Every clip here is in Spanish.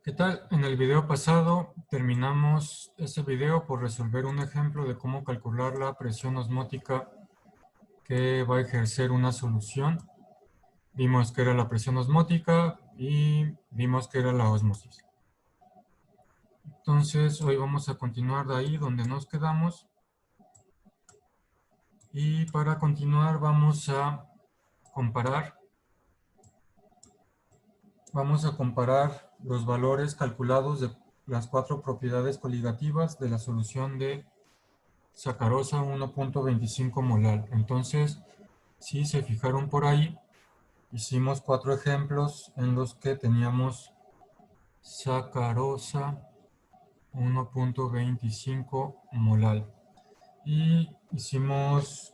¿Qué tal? En el video pasado terminamos ese video por resolver un ejemplo de cómo calcular la presión osmótica que va a ejercer una solución. Vimos que era la presión osmótica y vimos que era la ósmosis. Entonces hoy vamos a continuar de ahí donde nos quedamos. Y para continuar vamos a comparar los valores calculados de las 4 propiedades coligativas de la solución de sacarosa 1.25 molar. Entonces, si se fijaron por ahí, hicimos 4 ejemplos en los que teníamos sacarosa 1.25 molar. Y hicimos,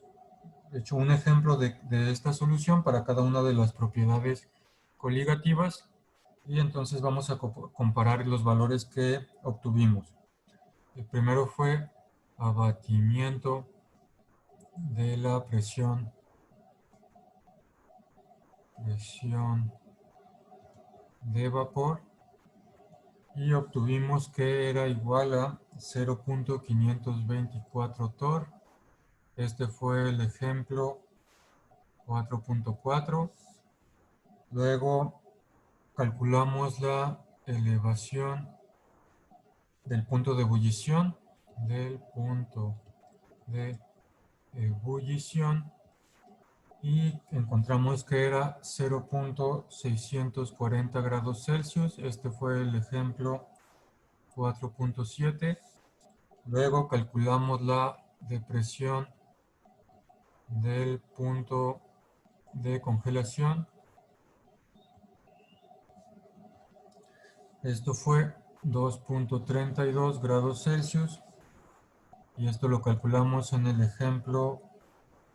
de hecho, un ejemplo de esta solución para cada una de las propiedades coligativas. Y entonces vamos a comparar los valores que obtuvimos. El primero fue abatimiento de la presión de vapor y obtuvimos que era igual a 0.524 torr. Este fue el ejemplo 4.4. Luego calculamos la elevación del punto de ebullición, y encontramos que era 0.640 grados Celsius. Este fue el ejemplo 4.7. Luego calculamos la depresión del punto de congelación. Esto fue 2.32 grados Celsius. Y esto lo calculamos en el ejemplo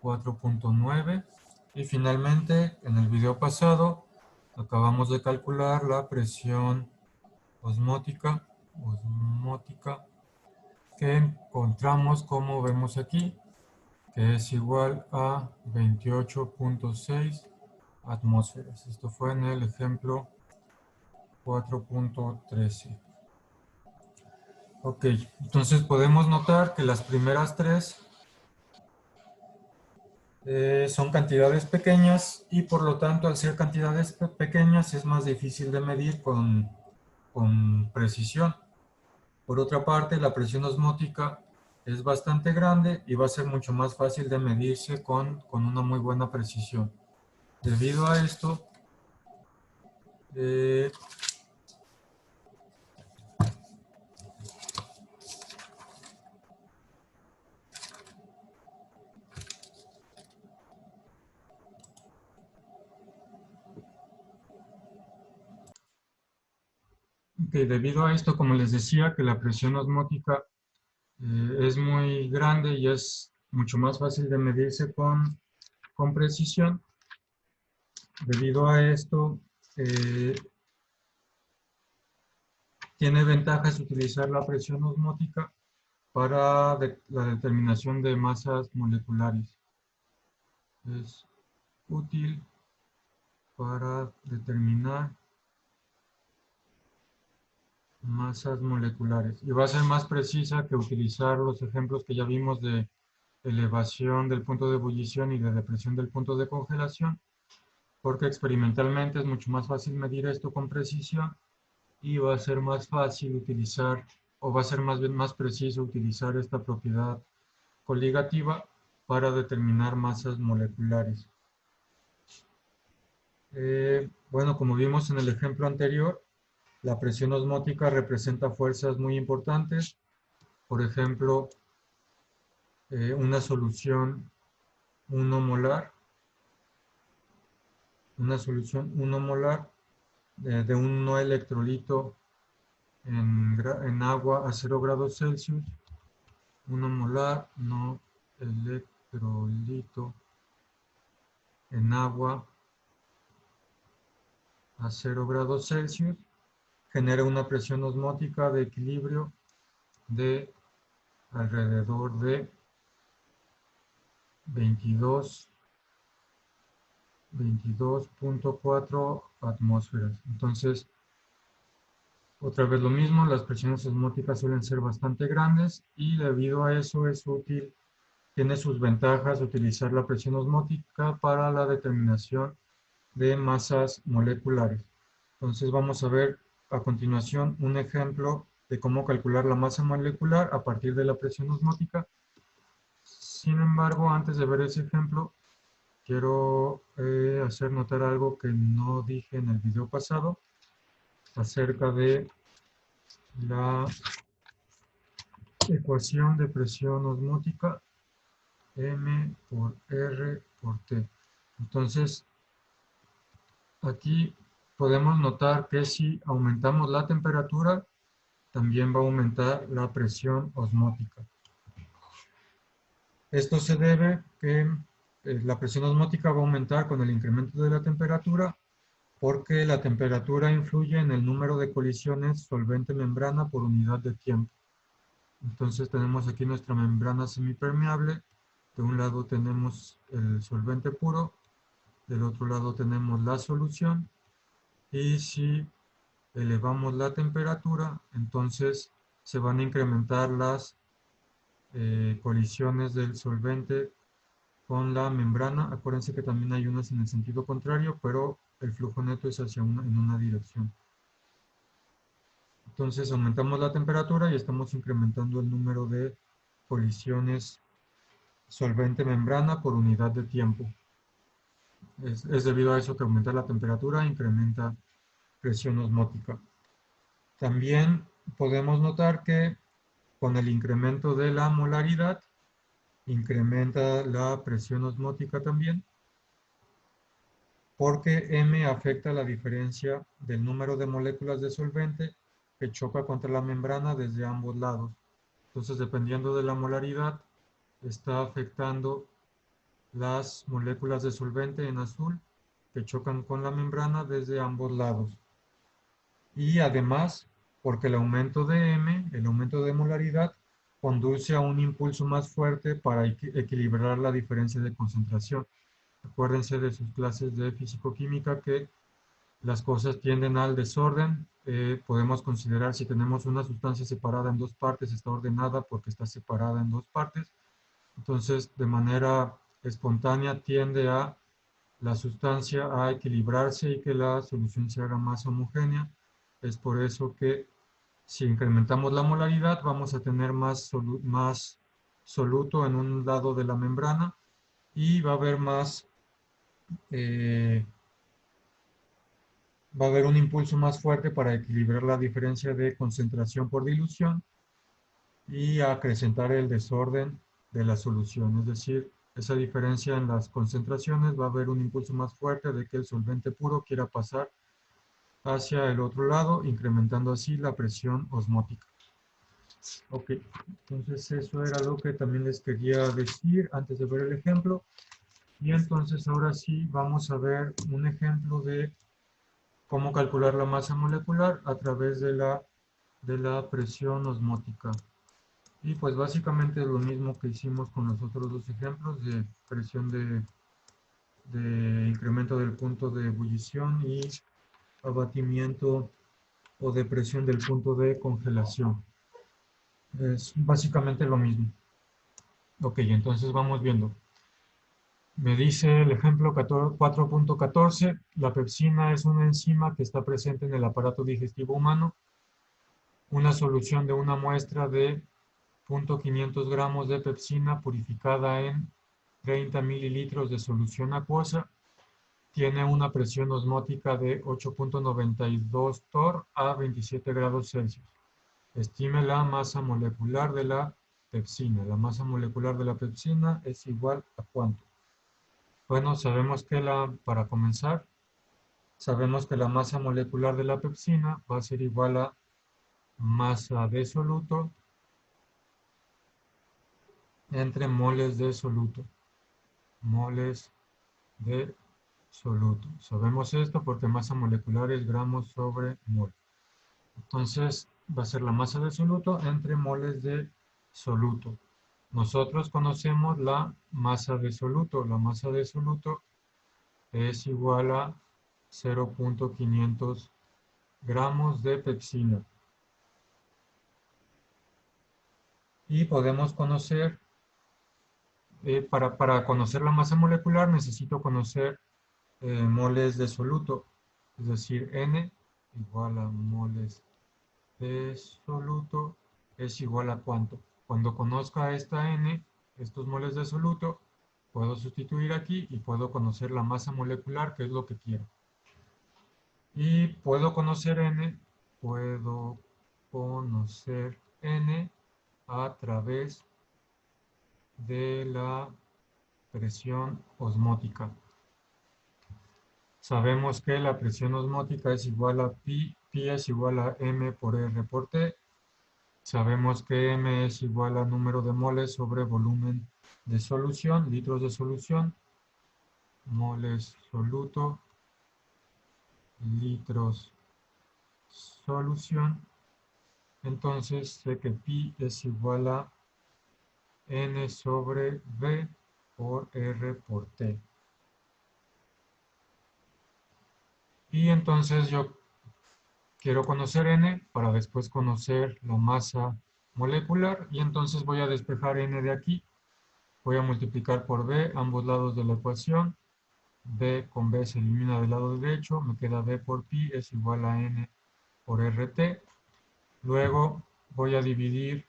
4.9. Y finalmente, en el video pasado, acabamos de calcular la presión osmótica que encontramos, como vemos aquí, que es igual a 28.6 atmósferas. Esto fue en el ejemplo 4.13. Ok, entonces podemos notar que las primeras tres son cantidades pequeñas y por lo tanto al ser cantidades pequeñas es más difícil de medir con precisión. Por otra parte, la presión osmótica es bastante grande y va a ser mucho más fácil de medirse con una muy buena precisión. Debido a esto, como les decía, que la presión osmótica es muy grande y es mucho más fácil de medirse con precisión. Debido a esto, tiene ventajas utilizar la presión osmótica para la determinación de masas moleculares. Es útil para determinar masas moleculares y va a ser más precisa que utilizar los ejemplos que ya vimos de elevación del punto de ebullición y de depresión del punto de congelación, porque experimentalmente es mucho más fácil medir esto con precisión y va a ser más fácil utilizar, o va a ser más preciso utilizar esta propiedad coligativa para determinar masas moleculares. Bueno, como vimos en el ejemplo anterior, la presión osmótica representa fuerzas muy importantes. Por ejemplo, una solución 1 molar, de un no electrolito en agua a 0 grados Celsius, 1 molar no electrolito en agua a 0 grados Celsius, genera una presión osmótica de equilibrio de alrededor de 22.4 atmósferas. Entonces, Otra vez lo mismo, las presiones osmóticas suelen ser bastante grandes y debido a eso es útil, tiene sus ventajas utilizar la presión osmótica para la determinación de masas moleculares. Entonces vamos a ver a continuación un ejemplo de cómo calcular la masa molecular a partir de la presión osmótica. Sin embargo, antes de ver ese ejemplo, quiero hacer notar algo que no dije en el video pasado acerca de la ecuación de presión osmótica M por R por T. Entonces, aquí podemos notar que si aumentamos la temperatura, también va a aumentar la presión osmótica. Esto se debe que la presión osmótica va a aumentar con el incremento de la temperatura porque la temperatura influye en el número de colisiones solvente-membrana por unidad de tiempo. Entonces tenemos aquí nuestra membrana semipermeable. De un lado tenemos el solvente puro, del otro lado tenemos la solución. Y si elevamos la temperatura, entonces se van a incrementar las colisiones del solvente con la membrana. Acuérdense que también hay unas en el sentido contrario, pero el flujo neto es en una dirección. Entonces aumentamos la temperatura y estamos incrementando el número de colisiones solvente-membrana por unidad de tiempo. Es debido a eso que aumenta la temperatura, incrementa presión osmótica. También podemos notar que con el incremento de la molaridad, incrementa la presión osmótica también, porque M afecta la diferencia del número de moléculas de solvente que choca contra la membrana desde ambos lados. Entonces, dependiendo de la molaridad, está afectando las moléculas de solvente en azul que chocan con la membrana desde ambos lados. Y además, porque el aumento de M, el aumento de molaridad, conduce a un impulso más fuerte para equilibrar la diferencia de concentración. Acuérdense de sus clases de fisicoquímica que las cosas tienden al desorden. Podemos considerar si tenemos una sustancia separada en dos partes, está ordenada porque está separada en dos partes. Entonces, de manera espontánea tiende a la sustancia a equilibrarse y que la solución se haga más homogénea. Es por eso que si incrementamos la molaridad vamos a tener más soluto en un lado de la membrana y va a haber va a haber un impulso más fuerte para equilibrar la diferencia de concentración por dilución y acrecentar el desorden de la solución. Es decir, esa diferencia en las concentraciones va a haber un impulso más fuerte de que el solvente puro quiera pasar hacia el otro lado, incrementando así la presión osmótica. Ok, entonces eso era lo que también les quería decir antes de ver el ejemplo. Y entonces ahora sí vamos a ver un ejemplo de cómo calcular la masa molecular a través de la presión osmótica. Y pues básicamente es lo mismo que hicimos con los otros dos ejemplos de presión de incremento del punto de ebullición y abatimiento o de presión del punto de congelación. Es básicamente lo mismo. Ok, entonces vamos viendo. Me dice el ejemplo 4.14, la pepsina es una enzima que está presente en el aparato digestivo humano. Una solución de una muestra de 0.500 gramos de pepsina purificada en 30 mililitros de solución acuosa tiene una presión osmótica de 8.92 torr a 27 grados Celsius. Estime la masa molecular de la pepsina. La masa molecular de la pepsina es igual a ¿cuánto? Bueno, sabemos que para comenzar, sabemos que la masa molecular de la pepsina va a ser igual a masa de soluto entre moles de soluto. Moles de soluto. Sabemos esto porque masa molecular es gramos sobre mol. Entonces va a ser la masa de soluto entre moles de soluto. Nosotros conocemos la masa de soluto. La masa de soluto es igual a 0.500 gramos de pepsina. Y podemos conocer, para conocer la masa molecular necesito conocer moles de soluto, es decir, N igual a moles de soluto es igual a cuánto. Cuando conozca esta N, estos moles de soluto, puedo sustituir aquí y puedo conocer la masa molecular, que es lo que quiero. Y puedo conocer N a través de la presión osmótica. Sabemos que la presión osmótica es igual a pi es igual a m por r por t. Sabemos que m es igual a número de moles sobre volumen de solución, litros de solución, moles soluto, litros solución. Entonces sé que pi es igual a n sobre v por r por t. Y entonces yo quiero conocer n para después conocer la masa molecular y entonces voy a despejar n de aquí. Voy a multiplicar por b ambos lados de la ecuación. B con B se elimina del lado derecho, me queda B por pi es igual a N por RT. Luego voy a dividir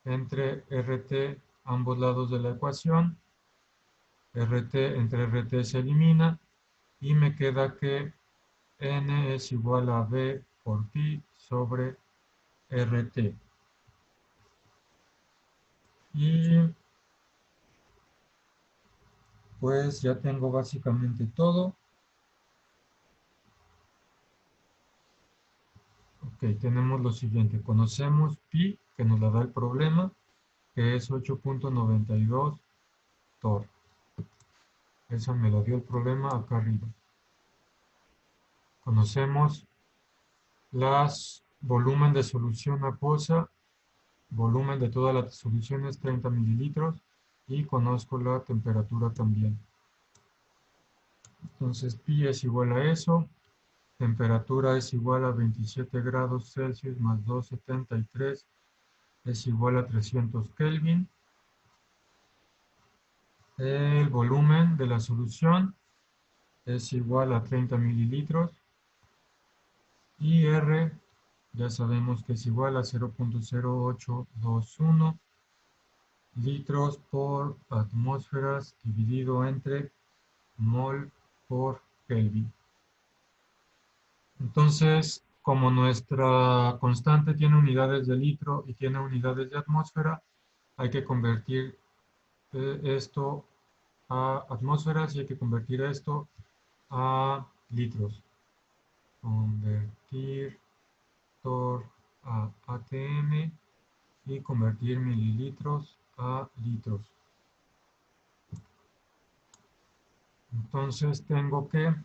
entre RT ambos lados de la ecuación. RT entre RT se elimina y me queda que N es igual a B por pi sobre RT. Y pues ya tengo básicamente todo. Ok, tenemos lo siguiente. Conocemos pi, que nos la da el problema, que es 8.92 torr. Esa me la dio el problema acá arriba. Conocemos las volumen de solución acuosa, volumen de toda la solución es 30 mililitros y conozco la temperatura también. Entonces pi es igual a eso, temperatura es igual a 27 grados Celsius más 273 es igual a 300 Kelvin. El volumen de la solución es igual a 30 mililitros y R ya sabemos que es igual a 0.0821 litros por atmósferas dividido entre mol por Kelvin. Entonces, como nuestra constante tiene unidades de litro y tiene unidades de atmósfera, hay que convertir esto a atmósferas y hay que convertir esto a litros. Convertir torr a atm y convertir mililitros a litros. Entonces tengo que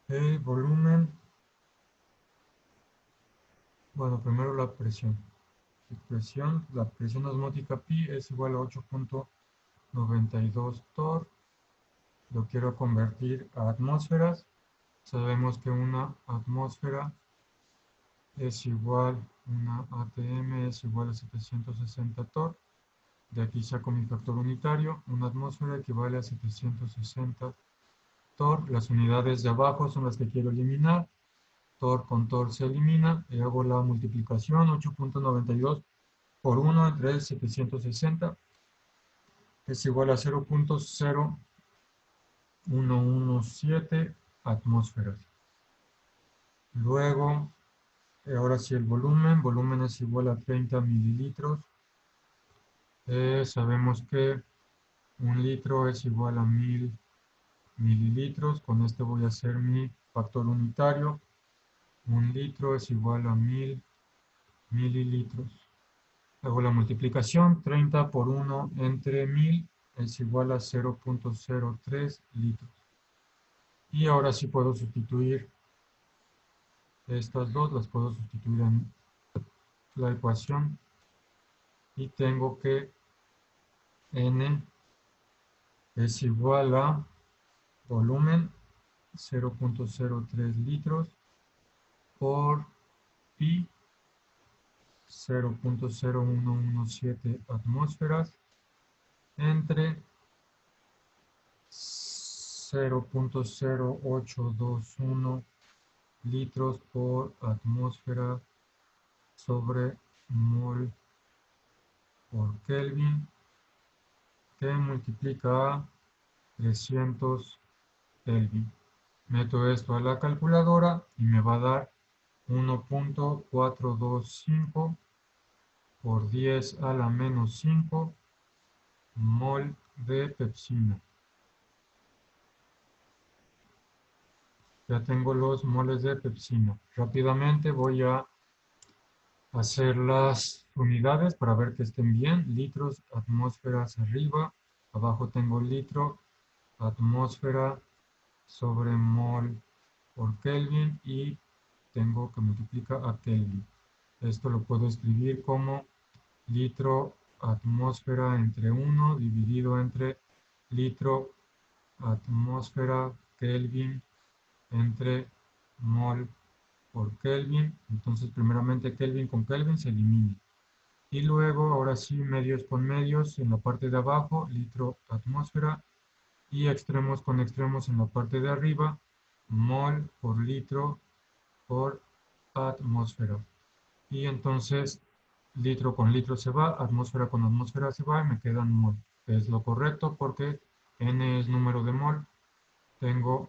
el volumen, bueno, primero la presión. La presión osmótica pi es igual a 8.92 torr. Lo quiero convertir a atmósferas. Sabemos que una atmósfera es igual, una ATM es igual a 760 torr. De aquí saco mi factor unitario. Una atmósfera equivale a 760 torr. Las unidades de abajo son las que quiero eliminar. Torr con torr se elimina. Y hago la multiplicación. 8.92 por 1 entre 760 es igual a 0.0117 atmósferas. Luego, ahora sí el volumen es igual a 30 mililitros. Sabemos que un litro es igual a 1000 mililitros. Con este voy a hacer mi factor unitario. Un litro es igual a 1000 mililitros. Hago la multiplicación. 30 por 1 entre 1000 es igual a 0.03 litros. Y ahora sí puedo sustituir estas dos, las puedo sustituir la ecuación y tengo que N es igual a volumen 0.03 litros por pi 0.0117 atmósferas entre 0.0821 litros por atmósfera sobre mol por Kelvin, que multiplica a 300 Kelvin. Meto esto a la calculadora y me va a dar 1.425 por 10 a la menos 5 mol de pepsina. Ya tengo los moles de pepsina. Rápidamente voy a hacer las unidades para ver que estén bien. Litros, atmósferas arriba. Abajo tengo litro, atmósfera sobre mol por Kelvin y tengo que multiplicar a Kelvin. Esto lo puedo escribir como litro atmósfera entre 1 dividido entre litro atmósfera Kelvin entre mol por Kelvin. Entonces primeramente Kelvin con Kelvin se elimina. Y luego ahora sí medios con medios en la parte de abajo, litro atmósfera, y extremos con extremos en la parte de arriba, mol por litro por atmósfera. Y entonces litro con litro se va, atmósfera con atmósfera se va y me quedan mol. Es lo correcto porque N es número de mol. Tengo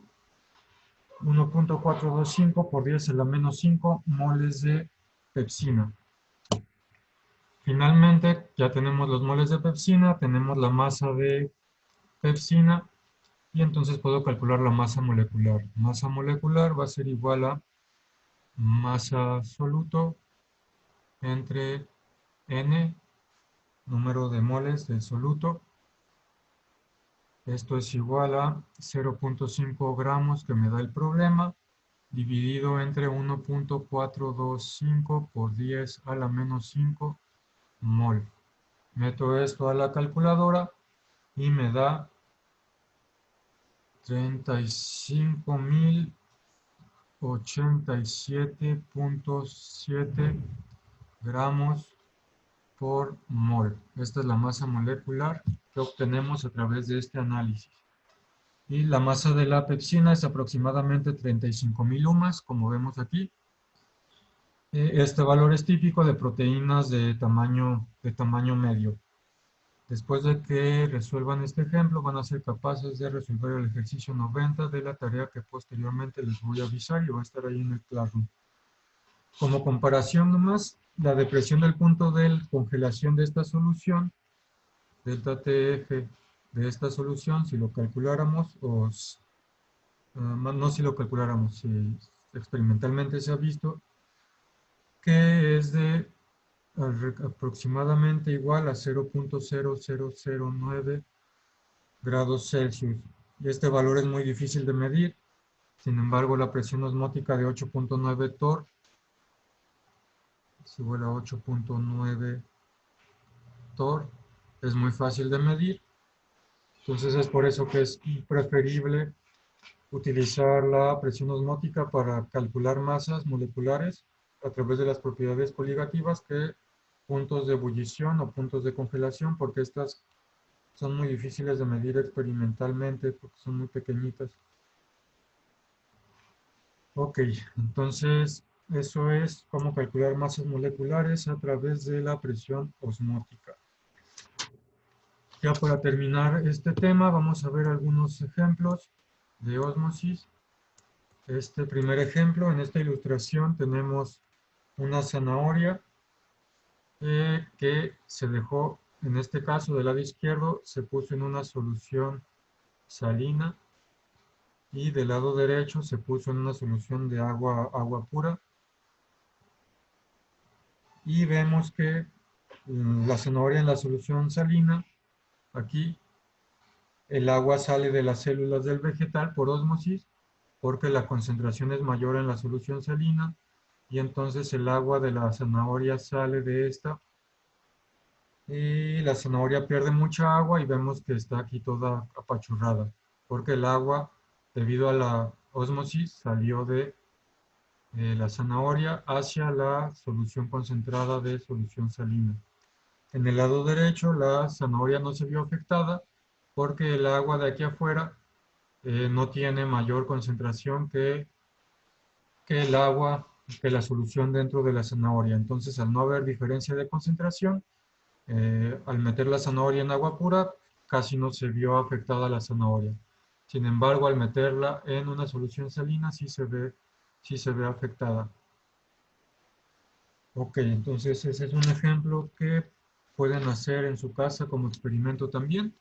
1.425 por 10 a la menos 5 moles de pepsina. Finalmente, ya tenemos los moles de pepsina, tenemos la masa de pepsina y entonces puedo calcular la masa molecular. Masa molecular va a ser igual a masa soluto entre N, número de moles del soluto. Esto es igual a 0.5 gramos que me da el problema, dividido entre 1.425 por 10 a la menos 5 mol. Meto esto a la calculadora y me da 35.087.7 gramos por mol. Esta es la masa molecular que obtenemos a través de este análisis. Y la masa de la pepsina es aproximadamente 35.000 lumas, como vemos aquí. Este valor es típico de proteínas de tamaño medio. Después de que resuelvan este ejemplo, van a ser capaces de resolver el ejercicio 90 de la tarea que posteriormente les voy a avisar y va a estar ahí en el Classroom. Como comparación nomás, la depresión del punto de congelación de esta solución, delta TF de esta solución, si lo calculáramos, no si lo calculáramos, si experimentalmente se ha visto, que es de aproximadamente igual a 0.0009 grados Celsius. Y este valor es muy difícil de medir. Sin embargo, la presión osmótica de 8.9 torr es igual a 8.9 torr. Es muy fácil de medir. Entonces es por eso que es preferible utilizar la presión osmótica para calcular masas moleculares a través de las propiedades coligativas que puntos de ebullición o puntos de congelación, porque estas son muy difíciles de medir experimentalmente porque son muy pequeñitas. Ok, entonces eso es cómo calcular masas moleculares a través de la presión osmótica. Ya para terminar este tema vamos a ver algunos ejemplos de ósmosis. Este primer ejemplo, en esta ilustración tenemos una zanahoria que se dejó, en este caso del lado izquierdo, se puso en una solución salina y del lado derecho se puso en una solución de agua pura. Y vemos que la zanahoria en la solución salina, aquí el agua sale de las células del vegetal por ósmosis, porque la concentración es mayor en la solución salina y entonces el agua de la zanahoria sale de esta y la zanahoria pierde mucha agua y vemos que está aquí toda apachurrada, porque el agua, debido a la ósmosis, salió de la zanahoria hacia la solución concentrada de solución salina. En el lado derecho, la zanahoria no se vio afectada porque el agua de aquí afuera no tiene mayor concentración que el agua, que la solución dentro de la zanahoria. Entonces, al no haber diferencia de concentración, al meter la zanahoria en agua pura, casi no se vio afectada la zanahoria. Sin embargo, al meterla en una solución salina, sí se ve afectada. Ok, entonces ese es un ejemplo que pueden hacer en su casa como experimento también.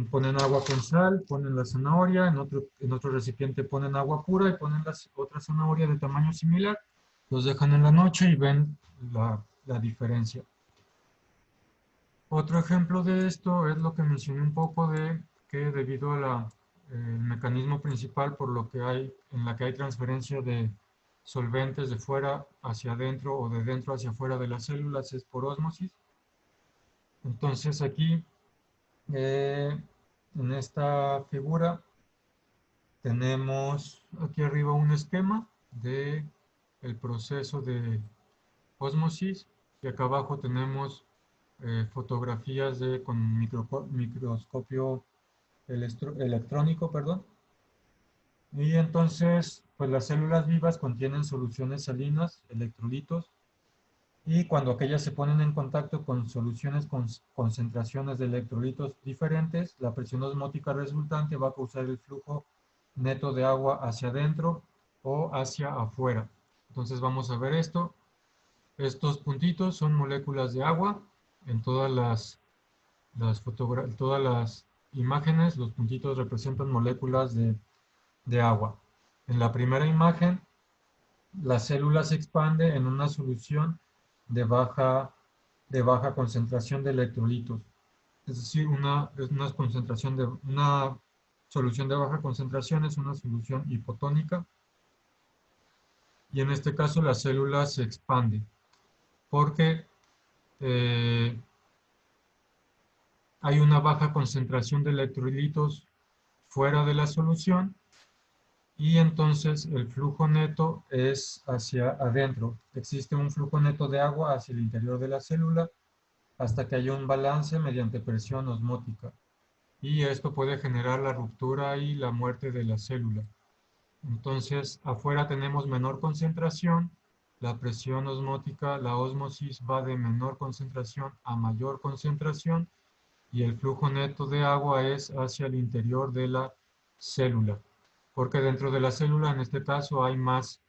Ponen agua con sal, ponen la zanahoria, en otro recipiente ponen agua pura y ponen otra zanahoria de tamaño similar. Los dejan en la noche y ven la diferencia. Otro ejemplo de esto es lo que mencioné un poco de que debido a el mecanismo principal por lo que hay, en la que hay transferencia de solventes de fuera hacia adentro o de dentro hacia afuera de las células es por ósmosis. Entonces aquí, en esta figura, tenemos aquí arriba un esquema de el proceso de ósmosis y acá abajo tenemos fotografías con microscopio electrónico, perdón. Y entonces, pues las células vivas contienen soluciones salinas, electrolitos, y cuando aquellas se ponen en contacto con soluciones con concentraciones de electrolitos diferentes, la presión osmótica resultante va a causar el flujo neto de agua hacia adentro o hacia afuera. Entonces vamos a ver esto. Estos puntitos son moléculas de agua. En todas las imágenes, los puntitos representan moléculas de agua. En la primera imagen, la célula se expande en una solución de baja concentración de electrolitos. Es decir, una solución de baja concentración es una solución hipotónica. Y en este caso la célula se expande porque hay una baja concentración de electrolitos fuera de la solución y entonces el flujo neto es hacia adentro. Existe un flujo neto de agua hacia el interior de la célula hasta que haya un balance mediante presión osmótica. Y esto puede generar la ruptura y la muerte de la célula. Entonces, afuera tenemos menor concentración, la presión osmótica, la ósmosis va de menor concentración a mayor concentración y el flujo neto de agua es hacia el interior de la célula, porque dentro de la célula, en este caso, hay más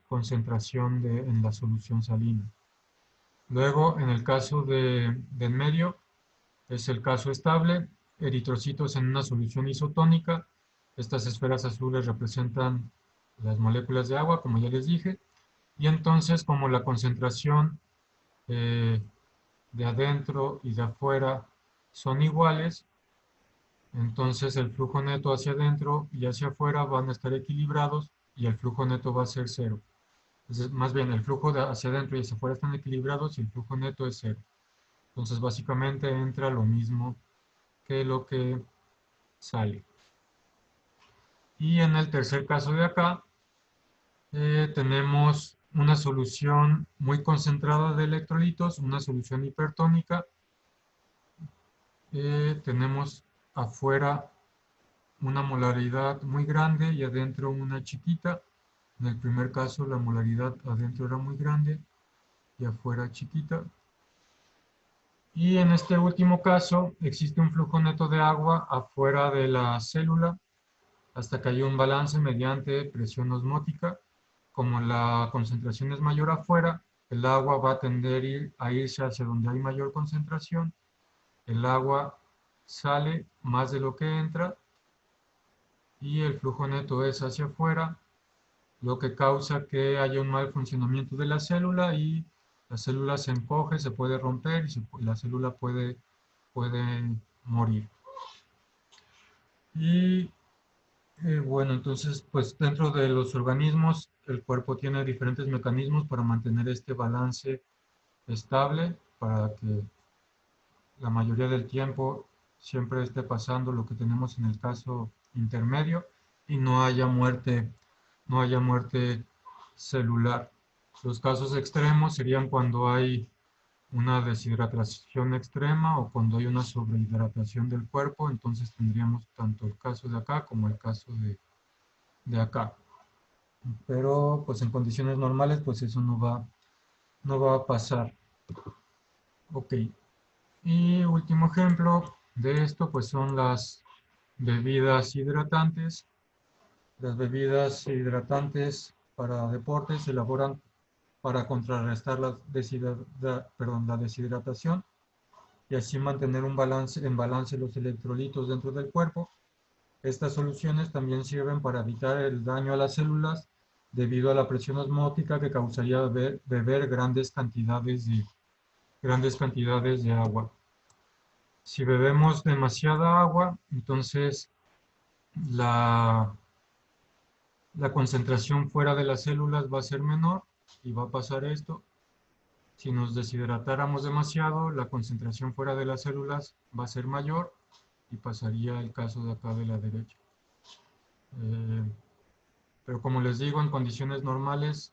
concentración en la solución salina. Luego, en el caso del medio, es el caso estable, eritrocitos en una solución isotónica. Estas esferas azules representan las moléculas de agua, como ya les dije. Y entonces, como la concentración de adentro y de afuera son iguales, entonces el flujo neto hacia adentro y hacia afuera van a estar equilibrados y el flujo neto va a ser cero. Entonces, más bien, el flujo hacia adentro y hacia afuera están equilibrados y el flujo neto es cero. Entonces, básicamente entra lo mismo que lo que sale. Y en el tercer caso de acá, tenemos una solución muy concentrada de electrolitos, una solución hipertónica. Tenemos afuera una molaridad muy grande y adentro una chiquita. En el primer caso la molaridad adentro era muy grande y afuera chiquita. Y en este último caso existe un flujo neto de agua afuera de la célula hasta que haya un balance mediante presión osmótica. Como la concentración es mayor afuera, el agua va a tender a irse hacia donde hay mayor concentración. El agua sale más de lo que entra y el flujo neto es hacia afuera, lo que causa que haya un mal funcionamiento de la célula y la célula se encoge, se puede romper y la célula puede morir. Y Bueno, entonces, pues dentro de los organismos, el cuerpo tiene diferentes mecanismos para mantener este balance estable, para que la mayoría del tiempo siempre esté pasando lo que tenemos en el caso intermedio y no haya muerte celular. Los casos extremos serían cuando hay una deshidratación extrema o cuando hay una sobrehidratación del cuerpo, entonces tendríamos tanto el caso de acá como el caso de acá. Pero pues en condiciones normales pues eso no va a pasar. Ok. Y último ejemplo de esto pues son las bebidas hidratantes. Las bebidas hidratantes para deportes se elaboran para contrarrestar la deshidratación y así mantener en balance los electrolitos dentro del cuerpo. Estas soluciones también sirven para evitar el daño a las células debido a la presión osmótica que causaría beber grandes cantidades de agua. Si bebemos demasiada agua, entonces la, la concentración fuera de las células va a ser menor y va a pasar esto. Si nos deshidratáramos demasiado, la concentración fuera de las células va a ser mayor y pasaría el caso de acá de la derecha. Pero como les digo, en condiciones normales,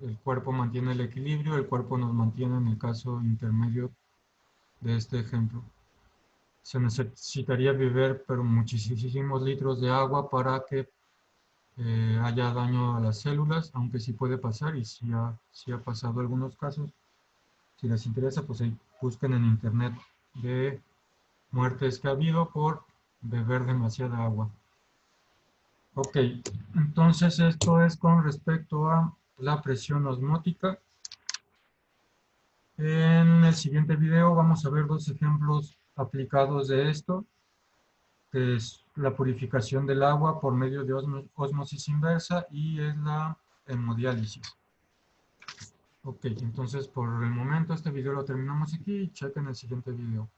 el cuerpo mantiene el equilibrio, el cuerpo nos mantiene en el caso intermedio de este ejemplo. Se necesitaría beber pero muchísimos litros de agua para que haya daño a las células, aunque sí puede pasar y sí ha pasado algunos casos. Si les interesa, pues ahí busquen en internet de muertes que ha habido por beber demasiada agua. Ok, entonces esto es con respecto a la presión osmótica. En el siguiente video vamos a ver dos ejemplos aplicados de esto, que es la purificación del agua por medio de ósmosis inversa y es la hemodiálisis. Ok, entonces por el momento este video lo terminamos aquí y chequen el siguiente video.